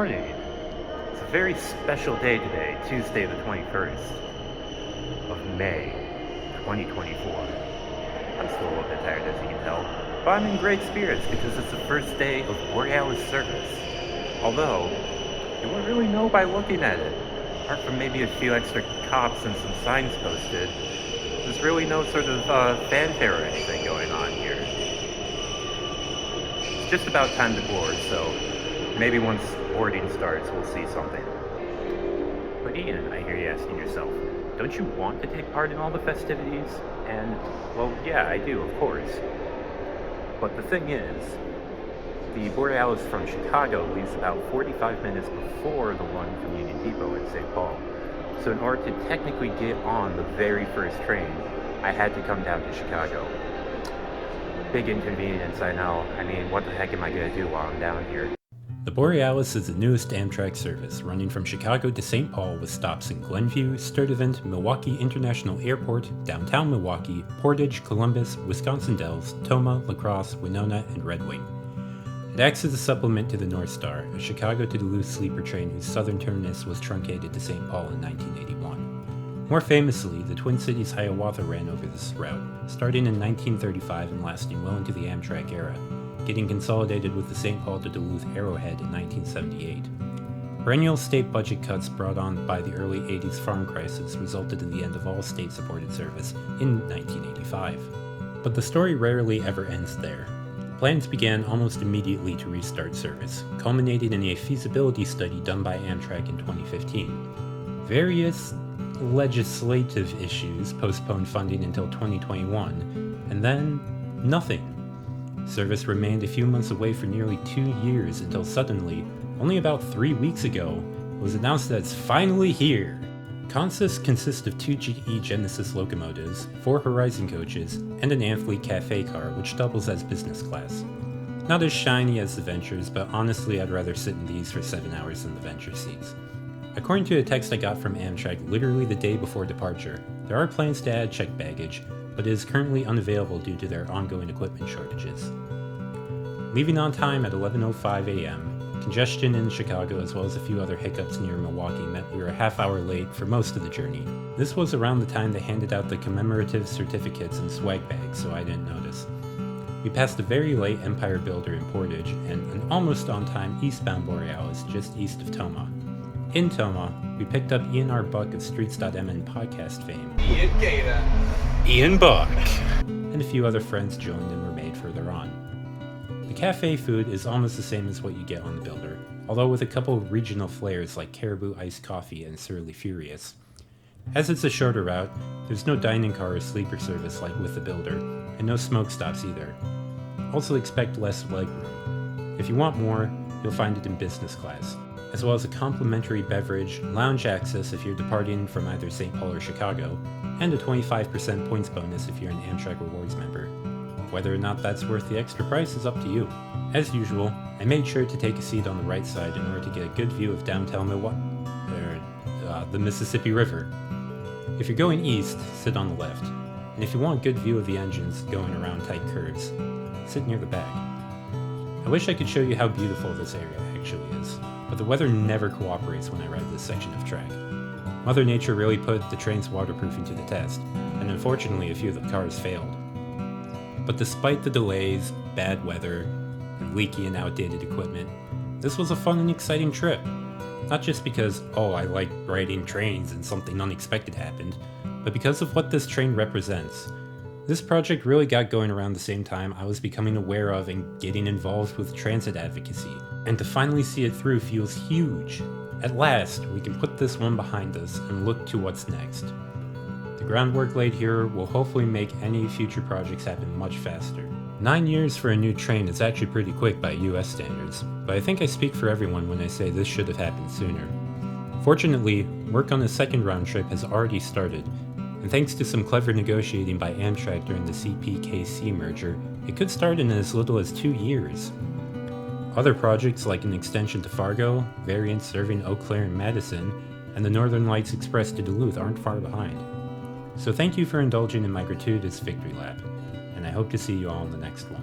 morning. It's a very special day today, Tuesday the 21st of May, 2024. I'm still a little bit tired, as you can tell, but I'm in great spirits because it's the first day of Borealis service. Although, you won't really know by looking at it. Apart from maybe a few extra cops and some signs posted, there's really no sort of fanfare or anything going on here. It's just about time to board, so maybe once boarding starts, we'll see something. But Ian, I hear you asking yourself, don't you want to take part in all the festivities? And, well, yeah, I do, of course. But the thing is, the Borealis from Chicago leaves about 45 minutes before the one from Union Depot in St. Paul. So in order to technically get on the very first train, I had to come down to Chicago. Big inconvenience, I know. I mean, what the heck am I going to do while I'm down here? The Borealis is the newest Amtrak service, running from Chicago to St. Paul with stops in Glenview, Sturtevant, Milwaukee International Airport, downtown Milwaukee, Portage, Columbus, Wisconsin Dells, Tomah, La Crosse, Winona, and Red Wing. It acts as a supplement to the North Star, a Chicago to Duluth sleeper train whose southern terminus was truncated to St. Paul in 1981. More famously, the Twin Cities Hiawatha ran over this route, starting in 1935 and lasting well into the Amtrak era, getting consolidated with the St. Paul to Duluth Arrowhead in 1978. Perennial state budget cuts brought on by the early 80s farm crisis resulted in the end of all state-supported service in 1985. But the story rarely ever ends there. Plans began almost immediately to restart service, culminating in a feasibility study done by Amtrak in 2015. Various legislative issues postponed funding until 2021, and then nothing. Service remained a few months away for nearly 2 years until suddenly, only about 3 weeks ago, it was announced that it's finally here. Consists of 2 GE Genesis locomotives, 4 Horizon coaches, and an Amfleet Cafe car, which doubles as business class. Not as shiny as the Ventures, but honestly I'd rather sit in these for 7 hours than the Venture seats. According to a text I got from Amtrak literally the day before departure, there are plans to add checked baggage, but it is currently unavailable due to their ongoing equipment shortages. Leaving on time at 11:05 a.m., congestion in Chicago as well as a few other hiccups near Milwaukee meant we were a half hour late for most of the journey. This was around the time they handed out the commemorative certificates and swag bags, so I didn't notice. We passed a very late Empire Builder in Portage and an almost on-time eastbound Borealis just east of Tomah. In Tomah, we picked up Ian R. Buck of Streets.mn podcast fame. Ian Buck! And a few other friends joined and were made further on. The cafe food is almost the same as what you get on the Builder, although with a couple regional flares like Caribou Iced Coffee and Surly Furious. As it's a shorter route, there's no dining car or sleeper service like with the Builder, and no smoke stops either. Also expect less legroom. If you want more, you'll find it in business class, as well as a complimentary beverage, lounge access if you're departing from either St. Paul or Chicago, and a 25% points bonus if you're an Amtrak Rewards member. Whether or not that's worth the extra price is up to you. As usual, I made sure to take a seat on the right side in order to get a good view of downtown Milwaukee, the Mississippi River. If you're going east, sit on the left, and if you want a good view of the engines going around tight curves, sit near the back. I wish I could show you how beautiful this area actually is, but the weather never cooperates when I ride this section of track. Mother Nature really put the train's waterproofing to the test, and unfortunately a few of the cars failed. But despite the delays, bad weather, and leaky and outdated equipment, this was a fun and exciting trip. Not just because, I like riding trains and something unexpected happened, but because of what this train represents. This project really got going around the same time I was becoming aware of and getting involved with transit advocacy, and to finally see it through feels huge. At last, we can put this one behind us and look to what's next. The groundwork laid here will hopefully make any future projects happen much faster. 9 years for a new train is actually pretty quick by US standards, but I think I speak for everyone when I say this should have happened sooner. Fortunately, work on the second round trip has already started, and thanks to some clever negotiating by Amtrak during the CPKC merger, it could start in as little as 2 years. Other projects like an extension to Fargo, variants serving Eau Claire and Madison, and the Northern Lights Express to Duluth aren't far behind. So thank you for indulging in my gratuitous victory lap, and I hope to see you all in the next one.